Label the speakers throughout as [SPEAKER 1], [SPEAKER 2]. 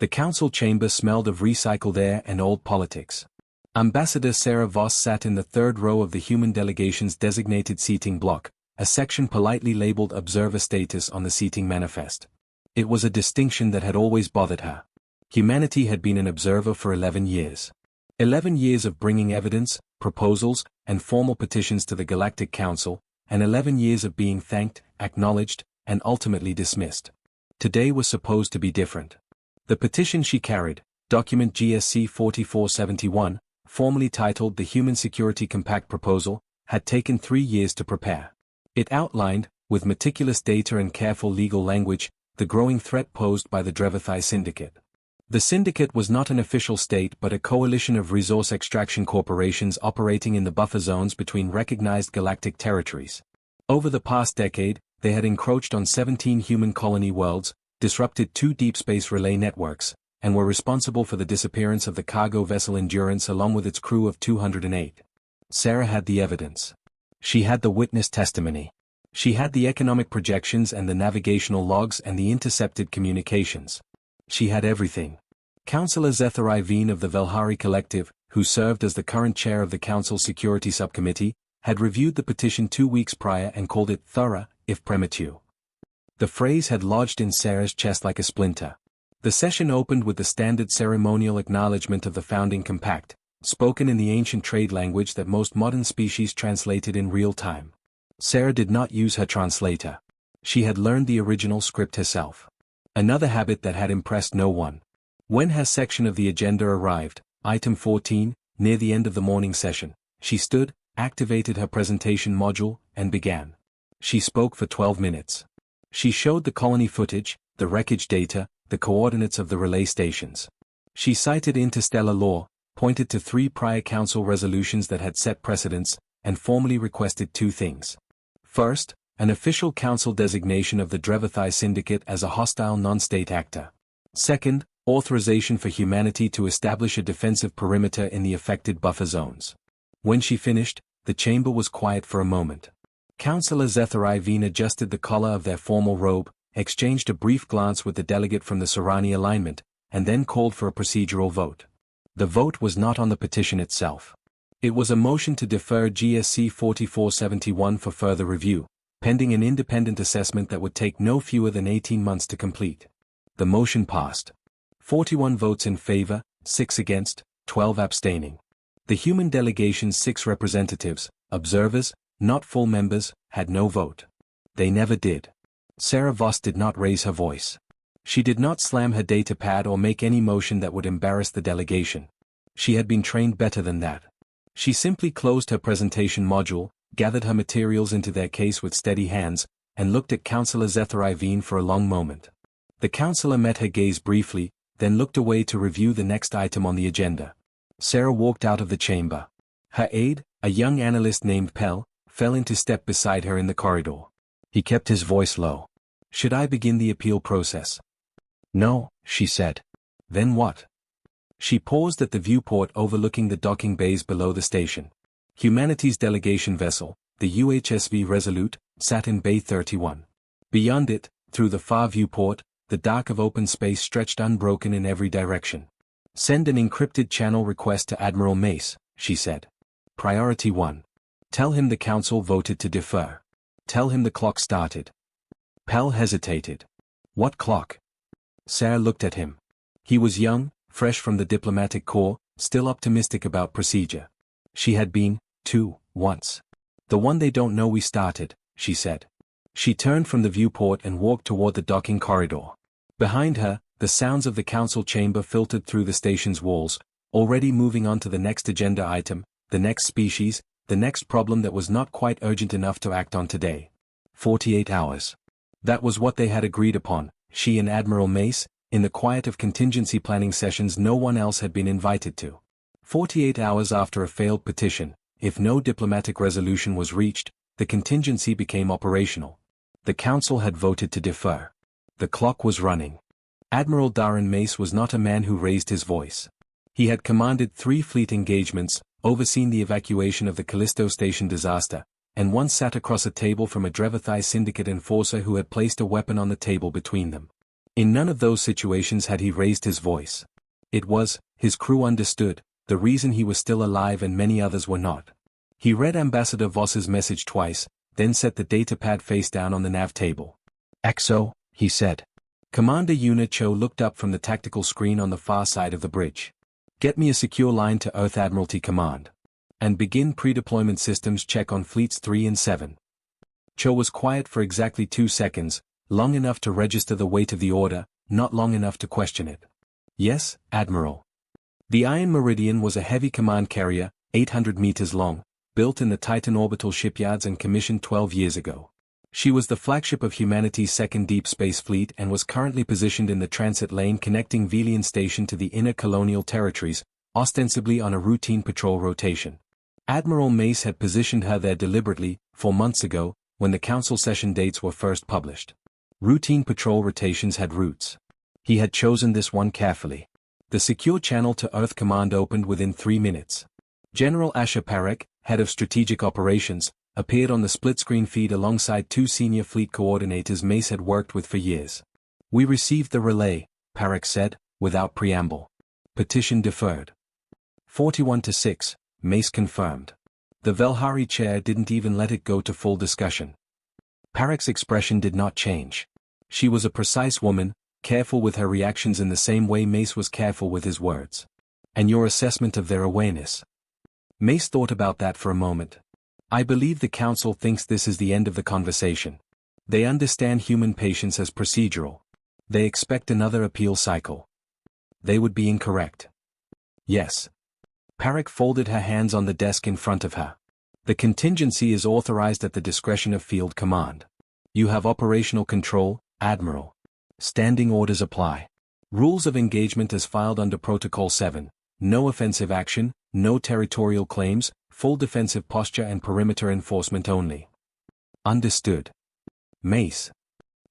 [SPEAKER 1] The council chamber smelled of recycled air and old politics. Ambassador Sarah Voss sat in the third row of the human delegation's designated seating block, a section politely labeled Observer Status on the seating manifest. It was a distinction that had always bothered her. Humanity had been an observer for 11 years. 11 years of bringing evidence, proposals, and formal petitions to the Galactic Council, and 11 years of being thanked, acknowledged, and ultimately dismissed. Today was supposed to be different. The petition she carried, document GSC 4471, formally titled the Human Security Compact Proposal, had taken 3 years to prepare. It outlined, with meticulous data and careful legal language, the growing threat posed by the Drevathai Syndicate. The syndicate was not an official state but a coalition of resource extraction corporations operating in the buffer zones between recognized galactic territories. Over the past decade, they had encroached on 17 human colony worlds, disrupted 2 deep space relay networks, and were responsible for the disappearance of the cargo vessel Endurance along with its crew of 208. Sarah had the evidence. She had the witness testimony. She had the economic projections and the navigational logs and the intercepted communications. She had everything. Councillor Zethari Veen of the Velhari Collective, who served as the current chair of the Council's Security Subcommittee, had reviewed the petition 2 weeks prior and called it thorough, if premature. The phrase had lodged in Sarah's chest like a splinter. The session opened with the standard ceremonial acknowledgement of the founding compact, spoken in the ancient trade language that most modern species translated in real time. Sarah did not use her translator. She had learned the original script herself. Another habit that had impressed no one. When her section of the agenda arrived, item 14, near the end of the morning session, she stood, activated her presentation module, and began. She spoke for 12 minutes. She showed the colony footage, the wreckage data, the coordinates of the relay stations. She cited interstellar law, pointed to 3 prior council resolutions that had set precedents, and formally requested 2 things. First, an official council designation of the Drevathai Syndicate as a hostile non-state actor. Second, authorization for humanity to establish a defensive perimeter in the affected buffer zones. When she finished, the chamber was quiet for a moment. Councillor Zethari Veen adjusted the collar of their formal robe, exchanged a brief glance with the delegate from the Sorani alignment, and then called for a procedural vote. The vote was not on the petition itself. It was a motion to defer GSC 4471 for further review, pending an independent assessment that would take no fewer than 18 months to complete. The motion passed. 41 votes in favor, 6 against, 12 abstaining. The human delegation's 6 representatives, observers, not full members, had no vote. They never did. Sarah Voss did not raise her voice. She did not slam her datapad or make any motion that would embarrass the delegation. She had been trained better than that. She simply closed her presentation module, gathered her materials into their case with steady hands, and looked at Councillor Zethari Veen for a long moment. The councillor met her gaze briefly, then looked away to review the next item on the agenda. Sarah walked out of the chamber. Her aide, a young analyst named Pell, fell into step beside her in the corridor. He kept his voice low. "Should I begin the appeal process?" "No," she said. "Then what?" She paused at the viewport overlooking the docking bays below the station. Humanity's delegation vessel, the UHSV Resolute, sat in Bay 31. Beyond it, through the far viewport, the dark of open space stretched unbroken in every direction. "Send an encrypted channel request to Admiral Mace," she said. "Priority 1. Tell him the council voted to defer. Tell him the clock started." Pell hesitated. "What clock?" Sarah looked at him. He was young, fresh from the diplomatic corps, still optimistic about procedure. She had been, too, once. "The one they don't know we started," she said. She turned from the viewport and walked toward the docking corridor. Behind her, the sounds of the council chamber filtered through the station's walls, already moving on to the next agenda item, the next species, the next problem that was not quite urgent enough to act on today. 48 hours. That was what they had agreed upon, she and Admiral Mace, in the quiet of contingency planning sessions no one else had been invited to. 48 hours after a failed petition, if no diplomatic resolution was reached, the contingency became operational. The council had voted to defer. The clock was running. Admiral Darren Mace was not a man who raised his voice. He had commanded 3 fleet engagements, overseen the evacuation of the Callisto Station disaster, and once sat across a table from a Drevathai Syndicate enforcer who had placed a weapon on the table between them. In none of those situations had he raised his voice. It was, his crew understood, the reason he was still alive and many others were not. He read Ambassador Voss's message twice, then set the datapad face down on the nav table. "XO," he said. Commander Yuna Cho looked up from the tactical screen on the far side of the bridge. "Get me a secure line to Earth Admiralty Command. And begin pre-deployment systems check on Fleets 3 and 7. Cho was quiet for exactly 2 seconds, long enough to register the weight of the order, not long enough to question it. "Yes, Admiral." The Iron Meridian was a heavy command carrier, 800 meters long, built in the Titan orbital shipyards and commissioned 12 years ago. She was the flagship of humanity's second deep space fleet and was currently positioned in the transit lane connecting Velian Station to the inner colonial territories, ostensibly on a routine patrol rotation. Admiral Mace had positioned her there deliberately, 4 months ago, when the council session dates were first published. Routine patrol rotations had routes. He had chosen this one carefully. The secure channel to Earth Command opened within 3 minutes. General Asher Parekh, head of strategic operations, appeared on the split-screen feed alongside 2 senior fleet coordinators Mace had worked with for years. "We received the relay," Parekh said, without preamble. "Petition deferred." 41-6, Mace confirmed. The Velhari chair didn't even let it go to full discussion. Parekh's expression did not change. She was a precise woman, careful with her reactions in the same way Mace was careful with his words. "And your assessment of their awareness?" Mace thought about that for a moment. "I believe the Council thinks this is the end of the conversation. They understand human patience as procedural. They expect another appeal cycle." They would be incorrect. "Yes." Parekh folded her hands on the desk in front of her. "The contingency is authorized at the discretion of Field Command. You have operational control, Admiral. Standing orders apply. Rules of engagement as filed under Protocol 7. No offensive action, no territorial claims, full defensive posture and perimeter enforcement only." "Understood." "Mace."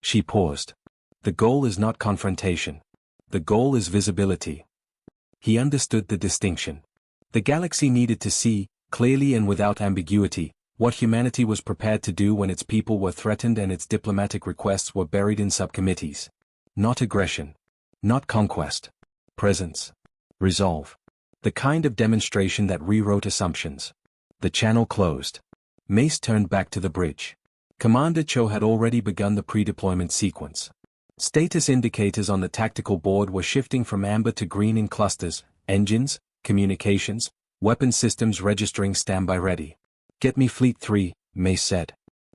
[SPEAKER 1] She paused. "The goal is not confrontation. The goal is visibility." He understood the distinction. The galaxy needed to see, clearly and without ambiguity, what humanity was prepared to do when its people were threatened and its diplomatic requests were buried in subcommittees. Not aggression. Not conquest. Presence. Resolve. The kind of demonstration that rewrote assumptions. The channel closed. Mace turned back to the bridge. Commander Cho had already begun the pre-deployment sequence. Status indicators on the tactical board were shifting from amber to green in clusters, engines, communications, weapon systems registering standby ready. "Get me Fleet 3, Mace said.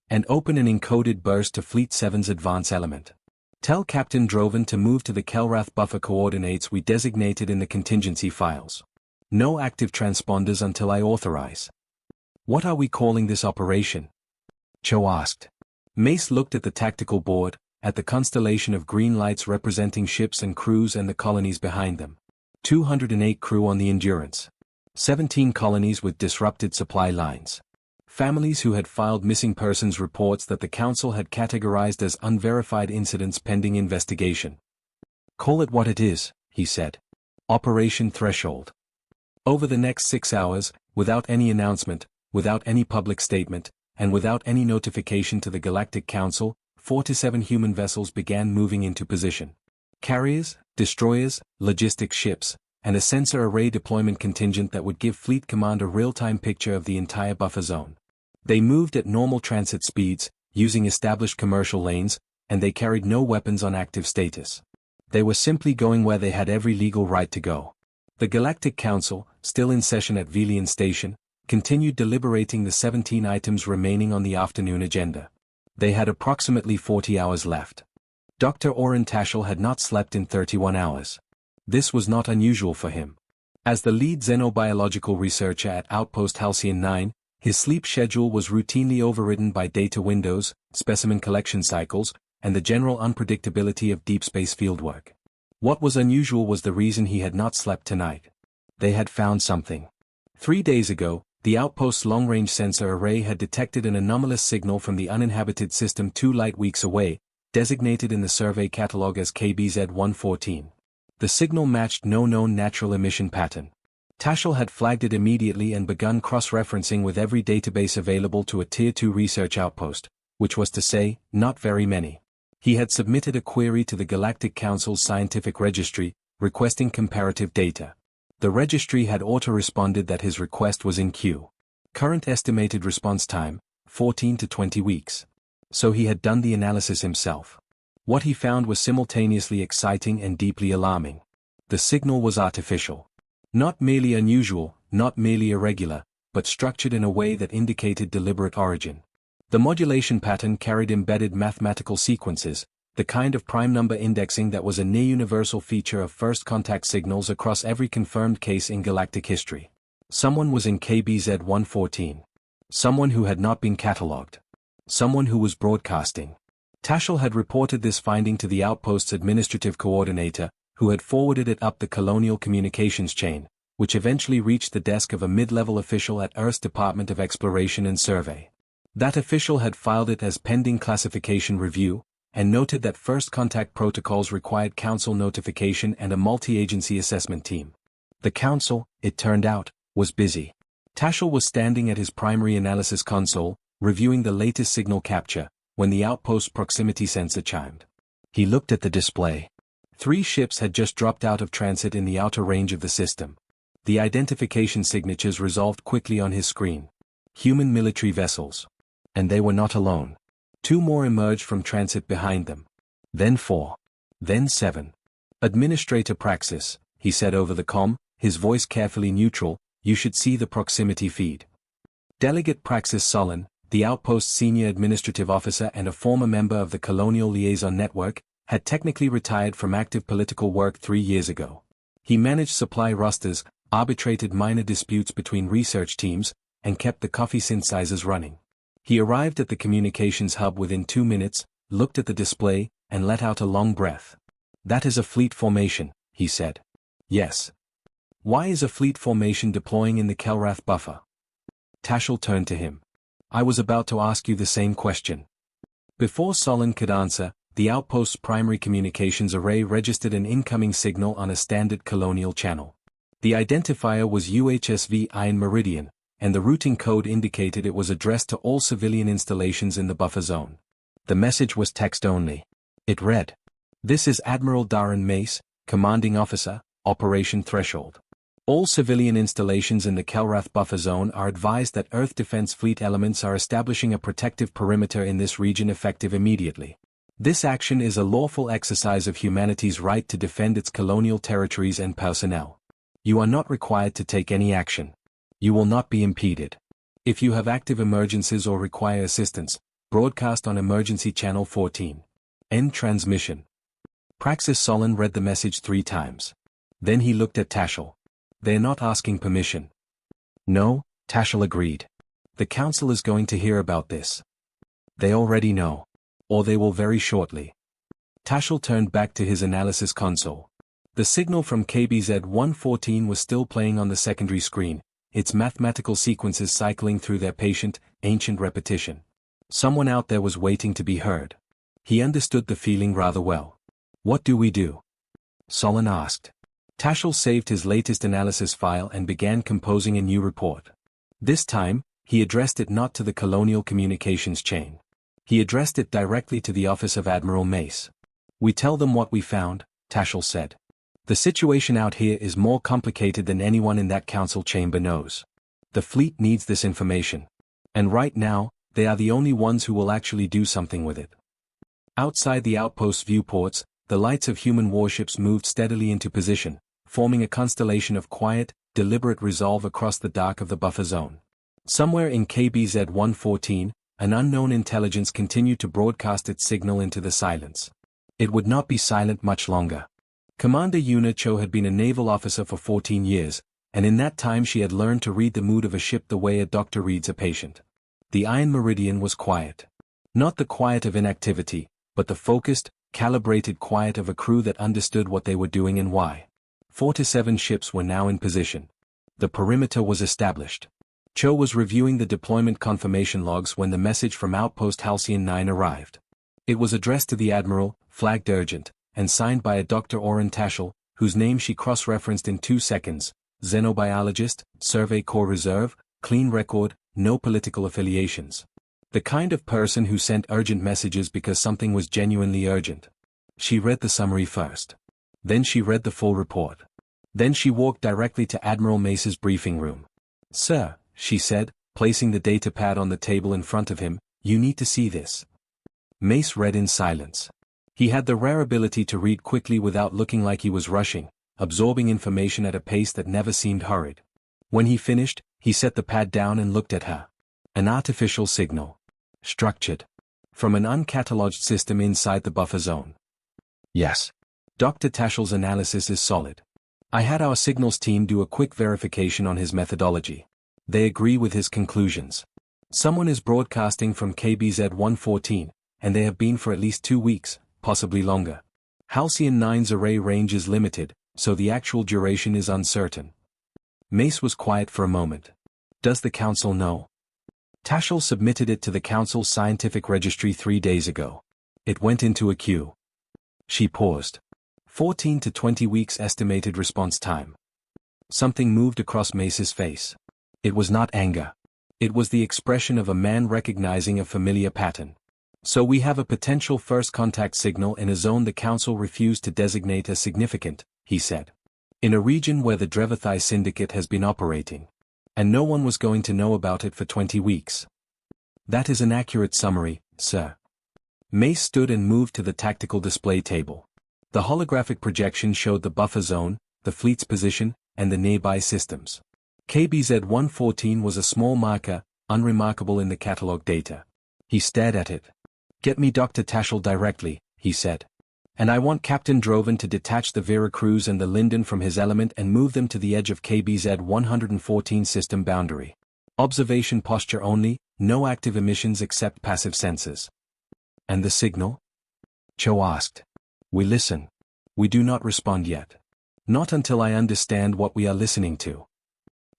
[SPEAKER 1] And open an encoded burst to Fleet 7's advance element. Tell Captain Droven to move to the Kelrath buffer coordinates we designated in the contingency files. No active transponders until I authorize." "What are we calling this operation?" Cho asked. Mace looked at the tactical board, at the constellation of green lights representing ships and crews and the colonies behind them. 208 crew on the Endurance. 17 colonies with disrupted supply lines. Families who had filed missing persons reports that the Council had categorized as unverified incidents pending investigation. "Call it what it is," he said. "Operation Threshold." Over the next 6 hours, without any announcement, without any public statement, and without any notification to the Galactic Council, 4 to 7 human vessels began moving into position. Carriers, destroyers, logistics ships, and a sensor array deployment contingent that would give Fleet Command a real-time picture of the entire buffer zone. They moved at normal transit speeds, using established commercial lanes, and they carried no weapons on active status. They were simply going where they had every legal right to go. The Galactic Council, still in session at Velian Station, continued deliberating the 17 items remaining on the afternoon agenda. They had approximately 40 hours left. Dr. Oren Tashel had not slept in 31 hours. This was not unusual for him. As the lead xenobiological researcher at Outpost Halcyon 9, his sleep schedule was routinely overridden by data windows, specimen collection cycles, and the general unpredictability of deep space fieldwork. What was unusual was the reason he had not slept tonight. They had found something. 3 days ago, the outpost's long-range sensor array had detected an anomalous signal from the uninhabited system 2 light-weeks away, designated in the survey catalog as KBZ-114. The signal matched no known natural emission pattern. Tashel had flagged it immediately and begun cross-referencing with every database available to a Tier 2 research outpost, which was to say, not very many. He had submitted a query to the Galactic Council's scientific registry, requesting comparative data. The registry had auto-responded that his request was in queue. Current estimated response time, 14 to 20 weeks. So he had done the analysis himself. What he found was simultaneously exciting and deeply alarming. The signal was artificial. Not merely unusual, not merely irregular, but structured in a way that indicated deliberate origin. The modulation pattern carried embedded mathematical sequences, the kind of prime number indexing that was a near-universal feature of first contact signals across every confirmed case in galactic history. Someone was in KBZ-114. Someone who had not been catalogued. Someone who was broadcasting. Tashel had reported this finding to the outpost's administrative coordinator, who had forwarded it up the colonial communications chain, which eventually reached the desk of a mid-level official at Earth's Department of Exploration and Survey. That official had filed it as pending classification review, and noted that first contact protocols required council notification and a multi-agency assessment team. The council, it turned out, was busy. Tashel was standing at his primary analysis console, reviewing the latest signal capture, when the outpost's proximity sensor chimed. He looked at the display. 3 ships had just dropped out of transit in the outer range of the system. The identification signatures resolved quickly on his screen. Human military vessels. And they were not alone. 2 more emerged from transit behind them. Then 4. Then 7. Administrator Praxis, he said over the comm, his voice carefully neutral, you should see the proximity feed. Delegate Praxis Solon, the outpost's senior administrative officer and a former member of the Colonial Liaison Network, had technically retired from active political work 3 years ago. He managed supply rosters, arbitrated minor disputes between research teams, and kept the coffee synthesizers running. He arrived at the communications hub within 2 minutes, looked at the display, and let out a long breath. That is a fleet formation, he said. Yes. Why is a fleet formation deploying in the Kelrath buffer? Tashel turned to him. I was about to ask you the same question. Before Solon could answer, the outpost's primary communications array registered an incoming signal on a standard colonial channel. The identifier was UHSV Iron Meridian, and the routing code indicated it was addressed to all civilian installations in the buffer zone. The message was text only. It read, "This is Admiral Darren Mace, Commanding Officer, Operation Threshold. All civilian installations in the Kelrath buffer zone are advised that Earth Defense Fleet elements are establishing a protective perimeter in this region effective immediately. This action is a lawful exercise of humanity's right to defend its colonial territories and personnel. You are not required to take any action. You will not be impeded. If you have active emergencies or require assistance, broadcast on Emergency Channel 14. End transmission." Praxis Solon read the message 3 times. Then he looked at Tashel. They're not asking permission. No, Tashel agreed. The council is going to hear about this. They already know. Or they will very shortly. Tashel turned back to his analysis console. The signal from KBZ-114 was still playing on the secondary screen, its mathematical sequences cycling through their patient, ancient repetition. Someone out there was waiting to be heard. He understood the feeling rather well. What do we do? Solon asked. Tashel saved his latest analysis file and began composing a new report. This time, he addressed it not to the colonial communications chain. He addressed it directly to the office of Admiral Mace. We tell them what we found, Tashel said. The situation out here is more complicated than anyone in that council chamber knows. The fleet needs this information. And right now, they are the only ones who will actually do something with it. Outside the outpost's viewports, the lights of human warships moved steadily into position, forming a constellation of quiet, deliberate resolve across the dark of the buffer zone. Somewhere in KBZ-114, an unknown intelligence continued to broadcast its signal into the silence. It would not be silent much longer. Commander Yuna Cho had been a naval officer for 14 years, and in that time she had learned to read the mood of a ship the way a doctor reads a patient. The Iron Meridian was quiet. Not the quiet of inactivity, but the focused, calibrated quiet of a crew that understood what they were doing and why. 4 to 7 ships were now in position. The perimeter was established. Cho was reviewing the deployment confirmation logs when the message from Outpost Halcyon 9 arrived. It was addressed to the Admiral, flagged urgent, and signed by a Dr. Oren Tashel, whose name she cross-referenced in 2 seconds, xenobiologist, Survey Corps Reserve, clean record, no political affiliations. The kind of person who sent urgent messages because something was genuinely urgent. She read the summary first. Then she read the full report. Then she walked directly to Admiral Mace's briefing room. "Sir," she said, placing the datapad on the table in front of him, "you need to see this." Mace read in silence. He had the rare ability to read quickly without looking like he was rushing, absorbing information at a pace that never seemed hurried. When he finished, he set the pad down and looked at her. An artificial signal. Structured. From an uncatalogued system inside the buffer zone. Yes. Dr. Tashel's analysis is solid. I had our signals team do a quick verification on his methodology. They agree with his conclusions. Someone is broadcasting from KBZ-114, and they have been for at least 2 weeks, possibly longer. Halcyon 9's array range is limited, so the actual duration is uncertain. Mace was quiet for a moment. Does the Council know? Tashel submitted it to the Council's scientific registry 3 days ago. It went into a queue. She paused. 14 to 20 weeks estimated response time. Something moved across Mace's face. It was not anger. It was the expression of a man recognizing a familiar pattern. So we have a potential first contact signal in a zone the Council refused to designate as significant, he said. In a region where the Drevathai Syndicate has been operating. And no one was going to know about it for 20 weeks. That is an accurate summary, sir. Mace stood and moved to the tactical display table. The holographic projection showed the buffer zone, the fleet's position, and the nearby systems. KBZ-114 was a small marker, unremarkable in the catalog data. He stared at it. "Get me Dr. Tashel directly," he said. "And I want Captain Drovan to detach the Vera Cruz and the Linden from his element and move them to the edge of KBZ-114 system boundary. Observation posture only, no active emissions except passive sensors." "And the signal?" Cho asked. "We listen. We do not respond yet. Not until I understand what we are listening to."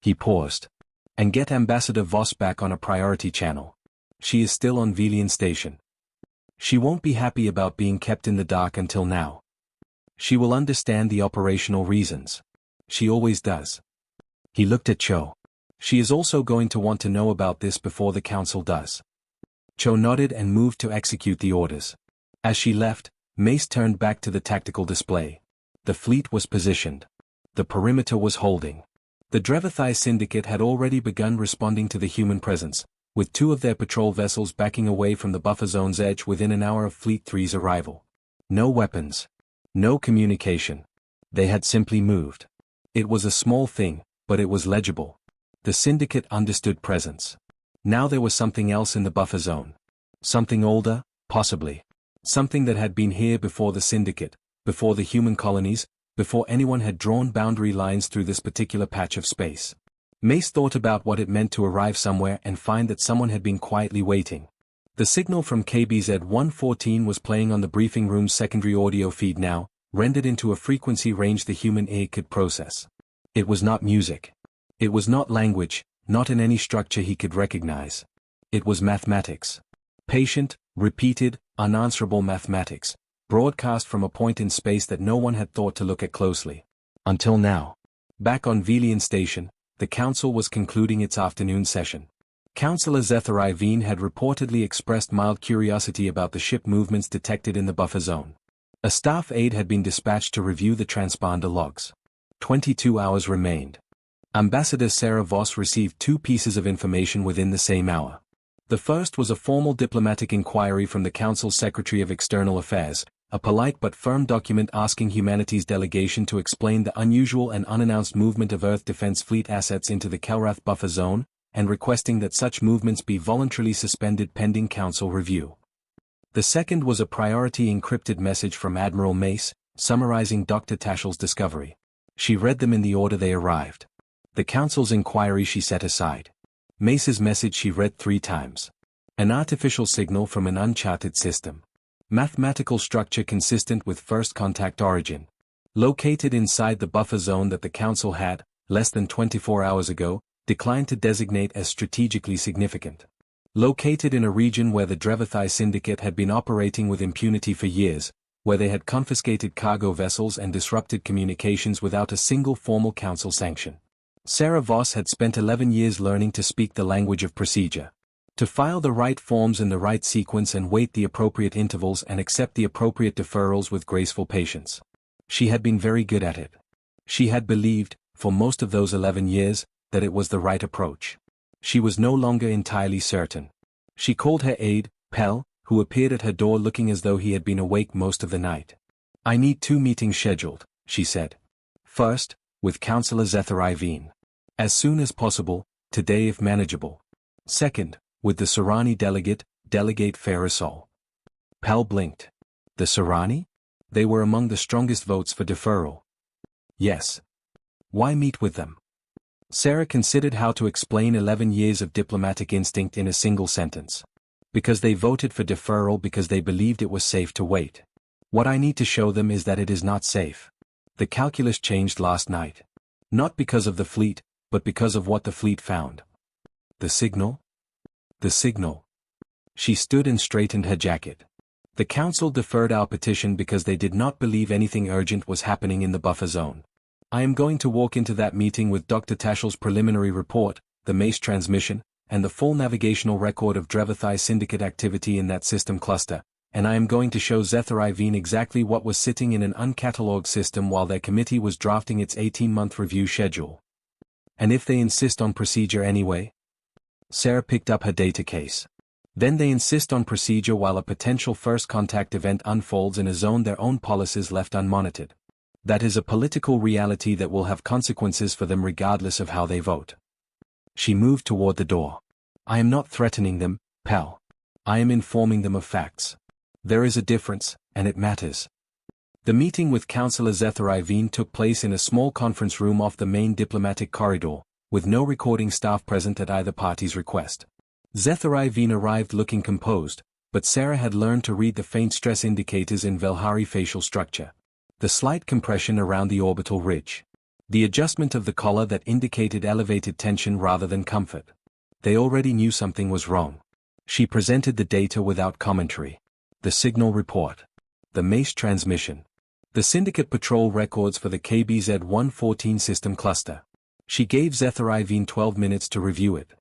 [SPEAKER 1] He paused. "And get Ambassador Voss back on a priority channel. She is still on Velian Station. She won't be happy about being kept in the dark until now. She will understand the operational reasons. She always does." He looked at Cho. "She is also going to want to know about this before the Council does." Cho nodded and moved to execute the orders. As she left, Mace turned back to the tactical display. The fleet was positioned. The perimeter was holding. The Drevathai Syndicate had already begun responding to the human presence, with 2 of their patrol vessels backing away from the buffer zone's edge within an hour of Fleet 3's arrival. No weapons. No communication. They had simply moved. It was a small thing, but it was legible. The Syndicate understood presence. Now there was something else in the buffer zone. Something older, possibly. Something that had been here before the Syndicate, before the human colonies, before anyone had drawn boundary lines through this particular patch of space. Mace thought about what it meant to arrive somewhere and find that someone had been quietly waiting. The signal from KBZ-114 was playing on the briefing room's secondary audio feed now, rendered into a frequency range the human ear could process. It was not music. It was not language, not in any structure he could recognize. It was mathematics. Patient, repeated, unanswerable mathematics, broadcast from a point in space that no one had thought to look at closely. Until now. Back on Velian Station, the Council was concluding its afternoon session. Councillor Zethari Veen had reportedly expressed mild curiosity about the ship movements detected in the buffer zone. A staff aide had been dispatched to review the transponder logs. 22 hours remained. Ambassador Sarah Voss received 2 pieces of information within the same hour. The first was a formal diplomatic inquiry from the Council's Secretary of External Affairs, a polite but firm document asking humanity's delegation to explain the unusual and unannounced movement of Earth Defense Fleet assets into the Kelrath buffer zone, and requesting that such movements be voluntarily suspended pending Council review. The second was a priority encrypted message from Admiral Mace, summarizing Dr. Tashel's discovery. She read them in the order they arrived. The Council's inquiry she set aside. Mace's message she read 3 times. An artificial signal from an uncharted system. Mathematical structure consistent with first contact origin. Located inside the buffer zone that the Council had, less than 24 hours ago, declined to designate as strategically significant. Located in a region where the Drevathai Syndicate had been operating with impunity for years, where they had confiscated cargo vessels and disrupted communications without a single formal Council sanction. Sarah Voss had spent 11 years learning to speak the language of procedure. To file the right forms in the right sequence and wait the appropriate intervals and accept the appropriate deferrals with graceful patience. She had been very good at it. She had believed, for most of those 11 years, that it was the right approach. She was no longer entirely certain. She called her aide, Pell, who appeared at her door looking as though he had been awake most of the night. "I need 2 meetings scheduled," she said. "First, with Councillor Zethar-Iveen. As soon as possible, today if manageable. Second, with the Sorani delegate, Delegate Ferrisol." Pell blinked. The Sorani? They were among the strongest votes for deferral. Yes. Why meet with them? Sarah considered how to explain 11 years of diplomatic instinct in a single sentence. Because they voted for deferral because they believed it was safe to wait. What I need to show them is that it is not safe. The calculus changed last night. Not because of the fleet, but because of what the fleet found. The signal? The signal. She stood and straightened her jacket. The council deferred our petition because they did not believe anything urgent was happening in the buffer zone. I am going to walk into that meeting with Dr. Tashel's preliminary report, the MACE transmission, and the full navigational record of Drevathai syndicate activity in that system cluster, and I am going to show Zethar-Iveen exactly what was sitting in an uncatalogued system while their committee was drafting its 18-month review schedule. And if they insist on procedure anyway? Sarah picked up her data case. Then they insist on procedure while a potential first contact event unfolds in a zone their own policies left unmonitored. That is a political reality that will have consequences for them regardless of how they vote. She moved toward the door. I am not threatening them, Pal. I am informing them of facts. There is a difference, and it matters. The meeting with Councillor Zethar-Iveen took place in a small conference room off the main diplomatic corridor, with no recording staff present at either party's request. Zethar-Iveen arrived looking composed, but Sarah had learned to read the faint stress indicators in Velhari facial structure. The slight compression around the orbital ridge. The adjustment of the collar that indicated elevated tension rather than comfort. They already knew something was wrong. She presented the data without commentary. The signal report. The MACE transmission. The syndicate patrol records for the KBZ-114 system cluster. She gave Zethar-Iveen 12 minutes to review it.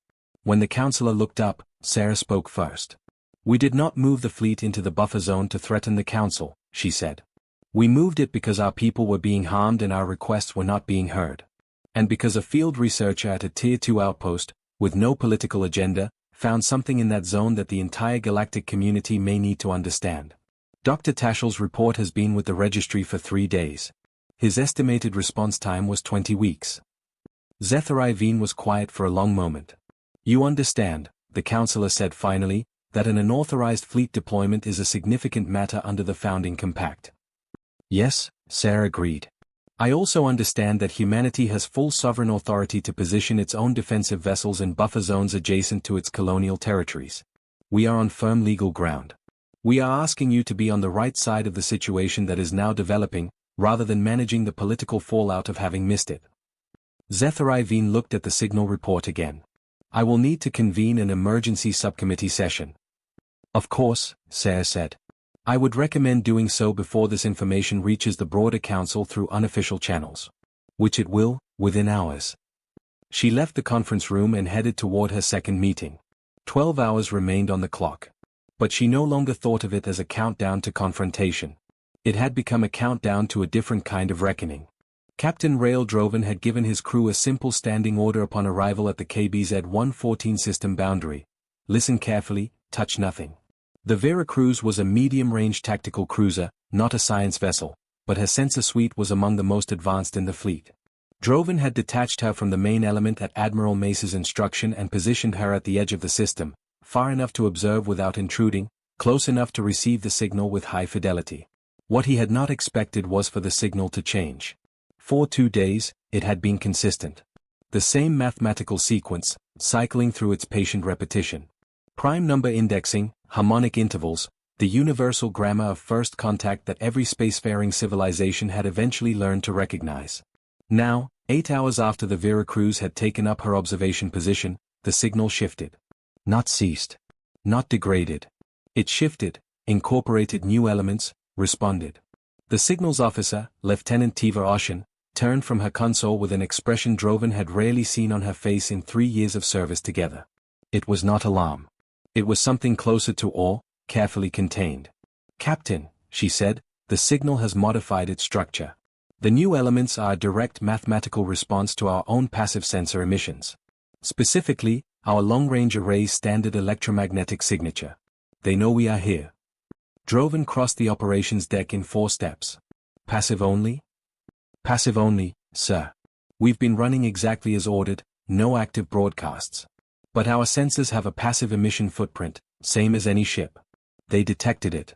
[SPEAKER 1] When the councillor looked up, Sarah spoke first. We did not move the fleet into the buffer zone to threaten the council, she said. We moved it because our people were being harmed and our requests were not being heard. And because a field researcher at a Tier 2 outpost, with no political agenda, found something in that zone that the entire galactic community may need to understand. Dr. Tashel's report has been with the registry for 3 days. His estimated response time was 20 weeks. Zethar-Iveen was quiet for a long moment. You understand, the councillor said finally, that an unauthorized fleet deployment is a significant matter under the founding compact. Yes, Sarah agreed. I also understand that humanity has full sovereign authority to position its own defensive vessels in buffer zones adjacent to its colonial territories. We are on firm legal ground. We are asking you to be on the right side of the situation that is now developing, rather than managing the political fallout of having missed it. Zethar-Iveen looked at the signal report again. I will need to convene an emergency subcommittee session. Of course, Sarah said. I would recommend doing so before this information reaches the broader council through unofficial channels. Which it will, within hours. She left the conference room and headed toward her second meeting. 12 hours remained on the clock. But she no longer thought of it as a countdown to confrontation. It had become a countdown to a different kind of reckoning. Captain Rail Droven had given his crew a simple standing order upon arrival at the KBZ-114 system boundary. Listen carefully, touch nothing. The Veracruz was a medium-range tactical cruiser, not a science vessel, but her sensor suite was among the most advanced in the fleet. Droven had detached her from the main element at Admiral Mace's instruction and positioned her at the edge of the system, far enough to observe without intruding, close enough to receive the signal with high fidelity. What he had not expected was for the signal to change. For 2 days, it had been consistent. The same mathematical sequence, cycling through its patient repetition. Prime number indexing, harmonic intervals, the universal grammar of first contact that every spacefaring civilization had eventually learned to recognize. Now, 8 hours after the Veracruz had taken up her observation position, the signal shifted. Not ceased. Not degraded. It shifted, incorporated new elements, responded. The signals officer, Lieutenant Tiva Oshin, turned from her console with an expression Droven had rarely seen on her face in 3 years of service together. It was not alarm. It was something closer to awe, carefully contained. "Captain," she said, "the signal has modified its structure. The new elements are a direct mathematical response to our own passive sensor emissions. Specifically, our long-range array's standard electromagnetic signature. They know we are here." Droven crossed the operations deck in 4 steps. "Passive only?" "Passive only, sir. We've been running exactly as ordered, no active broadcasts. But our sensors have a passive emission footprint, same as any ship. They detected it."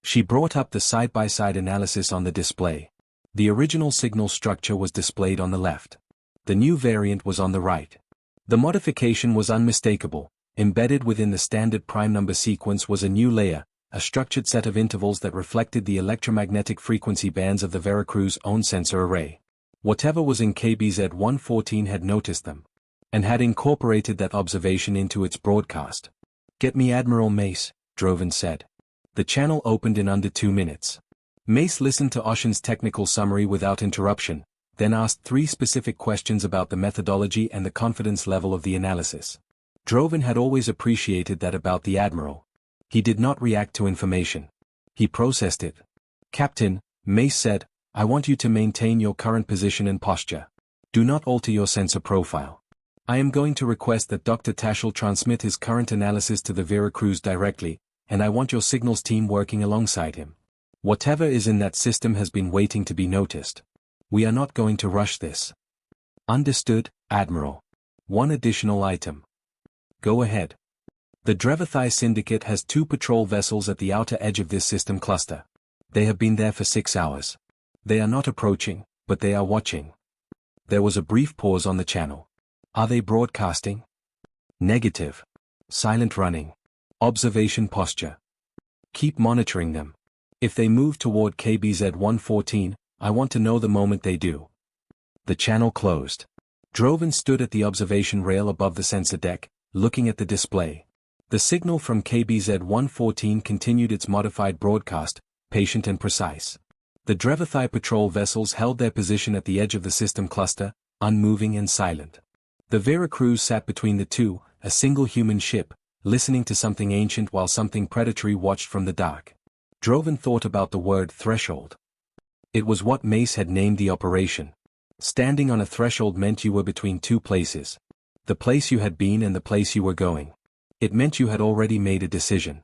[SPEAKER 1] She brought up the side-by-side analysis on the display. The original signal structure was displayed on the left. The new variant was on the right. The modification was unmistakable. Embedded within the standard prime number sequence was a new layer, a structured set of intervals that reflected the electromagnetic frequency bands of the Veracruz's own sensor array. Whatever was in KBZ-114 had noticed them, and had incorporated that observation into its broadcast. "Get me Admiral Mace," Droven said. The channel opened in under 2 minutes. Mace listened to Oshin's technical summary without interruption, then asked 3 specific questions about the methodology and the confidence level of the analysis. Droven had always appreciated that about the Admiral. He did not react to information. He processed it. "Captain," Mace said, "I want you to maintain your current position and posture. Do not alter your sensor profile. I am going to request that Dr. Tashel transmit his current analysis to the Veracruz directly, and I want your signals team working alongside him. Whatever is in that system has been waiting to be noticed. We are not going to rush this." "Understood, Admiral. One additional item." "Go ahead." "The Drevathai Syndicate has 2 patrol vessels at the outer edge of this system cluster. They have been there for 6 hours. They are not approaching, but they are watching." There was a brief pause on the channel. "Are they broadcasting?" "Negative. Silent running. Observation posture. Keep monitoring them. If they move toward KBZ-114, I want to know the moment they do." The channel closed. Droven stood at the observation rail above the sensor deck, looking at the display. The signal from KBZ-114 continued its modified broadcast, patient and precise. The Drevathai patrol vessels held their position at the edge of the system cluster, unmoving and silent. The Veracruz sat between the two, a single human ship, listening to something ancient while something predatory watched from the dark. Droven thought about the word threshold. It was what Mace had named the operation. Standing on a threshold meant you were between 2 places. The place you had been and the place you were going. It meant you had already made a decision.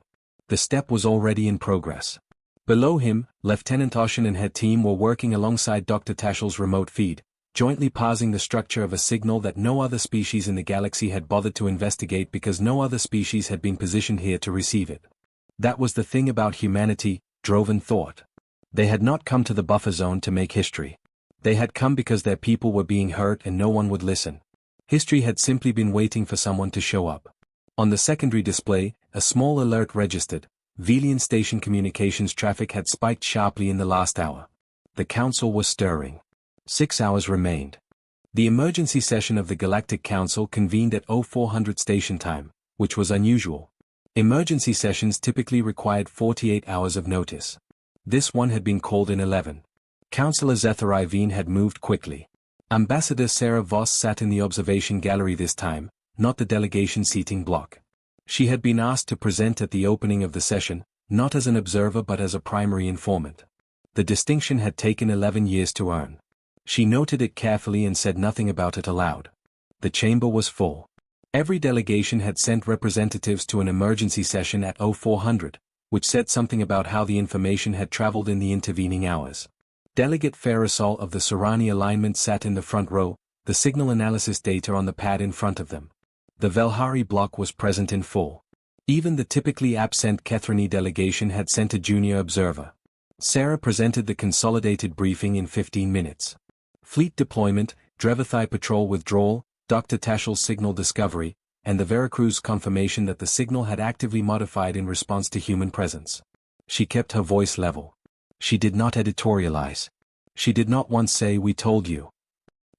[SPEAKER 1] The step was already in progress. Below him, Lieutenant Oshin and her team were working alongside Dr. Tashel's remote feed, jointly parsing the structure of a signal that no other species in the galaxy had bothered to investigate because no other species had been positioned here to receive it. That was the thing about humanity, Droven thought. They had not come to the buffer zone to make history. They had come because their people were being hurt and no one would listen. History had simply been waiting for someone to show up. On the secondary display, a small alert registered. Velian station communications traffic had spiked sharply in the last hour. The Council was stirring. 6 hours remained. The emergency session of the Galactic Council convened at 0400 station time, which was unusual. Emergency sessions typically required 48 hours of notice. This one had been called in 11. Councillor Zethar Iveen had moved quickly. Ambassador Sarah Voss sat in the observation gallery this time, not the delegation seating block. She had been asked to present at the opening of the session, not as an observer but as a primary informant. The distinction had taken 11 years to earn. She noted it carefully and said nothing about it aloud. The chamber was full. Every delegation had sent representatives to an emergency session at 0400, which said something about how the information had traveled in the intervening hours. Delegate Ferrisol of the Sorani alignment sat in the front row, the signal analysis data on the pad in front of them. The Velhari block was present in full. Even the typically absent Kethrani delegation had sent a junior observer. Sarah presented the consolidated briefing in 15 minutes. Fleet deployment, Drevathai patrol withdrawal, Dr. Tashel's signal discovery, and the Veracruz confirmation that the signal had actively modified in response to human presence. She kept her voice level. She did not editorialize. She did not once say, "We told you."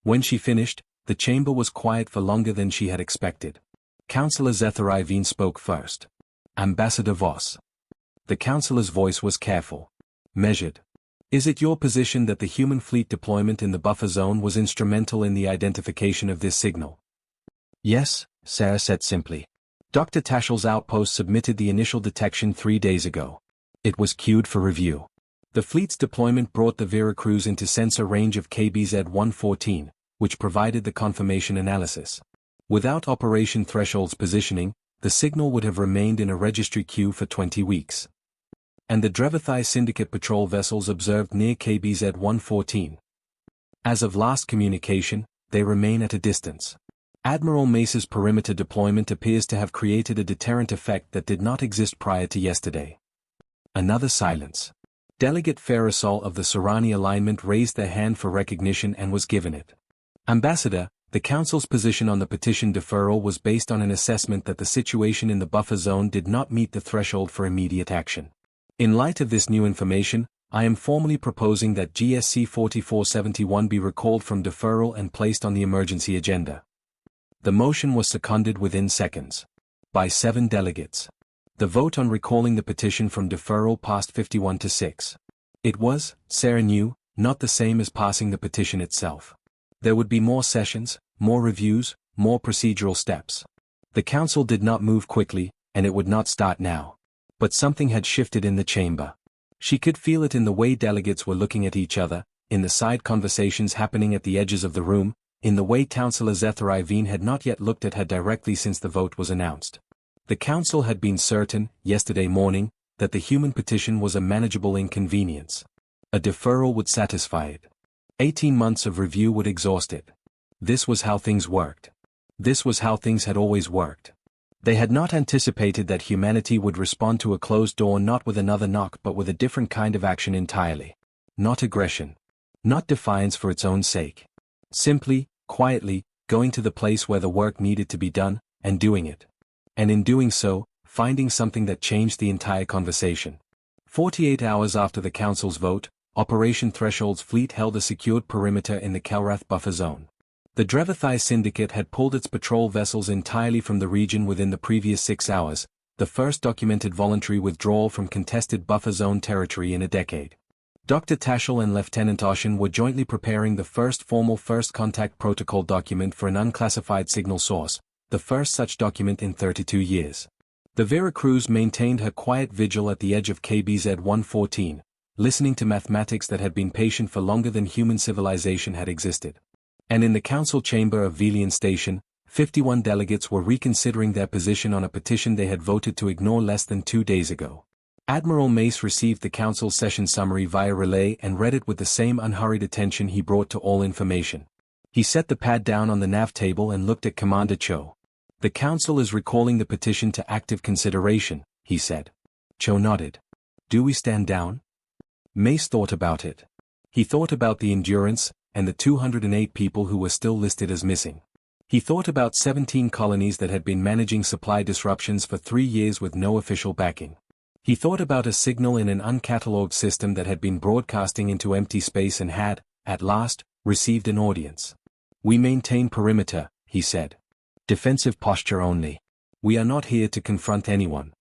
[SPEAKER 1] When she finished, the chamber was quiet for longer than she had expected. Councillor Zethar Iveen spoke first. "Ambassador Voss." The councillor's voice was careful. Measured. "Is it your position that the human fleet deployment in the buffer zone was instrumental in the identification of this signal?" "Yes," Sarah said simply. Dr. Tashel's outpost submitted the initial detection 3 days ago. It was queued for review. The fleet's deployment brought the Veracruz into sensor range of KBZ-114, which provided the confirmation analysis. Without Operation Threshold's positioning, the signal would have remained in a registry queue for 20 weeks. And the Drevathai Syndicate patrol vessels observed near KBZ-114. As of last communication, they remain at a distance. Admiral Mace's perimeter deployment appears to have created a deterrent effect that did not exist prior to yesterday. Another silence. Delegate Ferrasol of the Sorani alignment raised their hand for recognition and was given it. Ambassador, the Council's position on the petition deferral was based on an assessment that the situation in the buffer zone did not meet the threshold for immediate action. In light of this new information, I am formally proposing that GSC 4471 be recalled from deferral and placed on the emergency agenda. The motion was seconded within seconds. By 7 delegates. The vote on recalling the petition from deferral passed 51-6. It was, Sarah knew, not the same as passing the petition itself. There would be more sessions, more reviews, more procedural steps. The Council did not move quickly, and it would not start now. But something had shifted in the chamber. She could feel it in the way delegates were looking at each other, in the side conversations happening at the edges of the room, in the way Councillor Zethari Veen had not yet looked at her directly since the vote was announced. The Council had been certain, yesterday morning, that the human petition was a manageable inconvenience. A deferral would satisfy it. 18 months of review would exhaust it. This was how things worked. This was how things had always worked. They had not anticipated that humanity would respond to a closed door not with another knock but with a different kind of action entirely. Not aggression. Not defiance for its own sake. Simply, quietly, going to the place where the work needed to be done, and doing it. And in doing so, finding something that changed the entire conversation. 48 hours after the Council's vote, Operation Threshold's fleet held a secured perimeter in the Kelrath buffer zone. The Drevathai Syndicate had pulled its patrol vessels entirely from the region within the previous 6 hours, the first documented voluntary withdrawal from contested buffer zone territory in a decade. Dr. Tashel and Lieutenant Oshin were jointly preparing the first formal first contact protocol document for an unclassified signal source, the first such document in 32 years. The Veracruz maintained her quiet vigil at the edge of KBZ-114, listening to mathematics that had been patient for longer than human civilization had existed. And in the council chamber of Velian Station, 51 delegates were reconsidering their position on a petition they had voted to ignore less than 2 days ago. Admiral Mace received the council's session summary via relay and read it with the same unhurried attention he brought to all information. He set the pad down on the nav table and looked at Commander Cho. The council is recalling the petition to active consideration, he said. Cho nodded. Do we stand down? Mace thought about it. He thought about the Endurance, and the 208 people who were still listed as missing. He thought about 17 colonies that had been managing supply disruptions for 3 years with no official backing. He thought about a signal in an uncatalogued system that had been broadcasting into empty space and had, at last, received an audience. We maintain perimeter, he said. Defensive posture only. We are not here to confront anyone.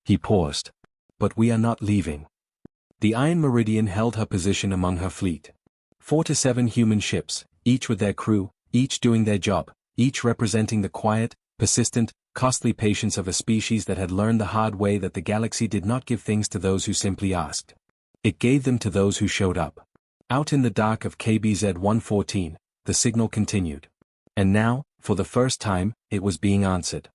[SPEAKER 1] He paused. But we are not leaving. The Iron Meridian held her position among her fleet. 4 to 7 human ships, each with their crew, each doing their job, each representing the quiet, persistent, costly patience of a species that had learned the hard way that the galaxy did not give things to those who simply asked. It gave them to those who showed up. Out in the dark of KBZ-114, the signal continued. And now, for the first time, it was being answered.